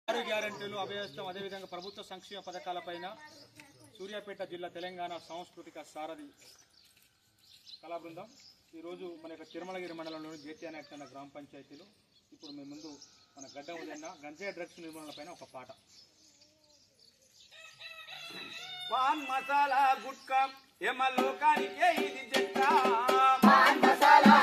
6 గ్యారెంటీలు అభయస్థం అదేవిధంగా ప్రభుత్వ సంక్షేమ పథకాలపైన సూర్యాపేట జిల్లా తెలంగాణ సాంస్కృతిక సారథి కళా బృందం ఈరోజు మన యొక్క తిరుమలగిరి మండలంలోని జేత్యానాయక్ అన్న గ్రామ పంచాయతీలో ఇప్పుడు మీ ముందు మన గడ్డ ఉదయన్న గంజాయి డ్రగ్స్ నిర్మూలనపైన ఒక పాట. పాన్ మసాలా గుట్కా ఎమ లోకానికే ఇది జట్కా, పాన్ మసాలా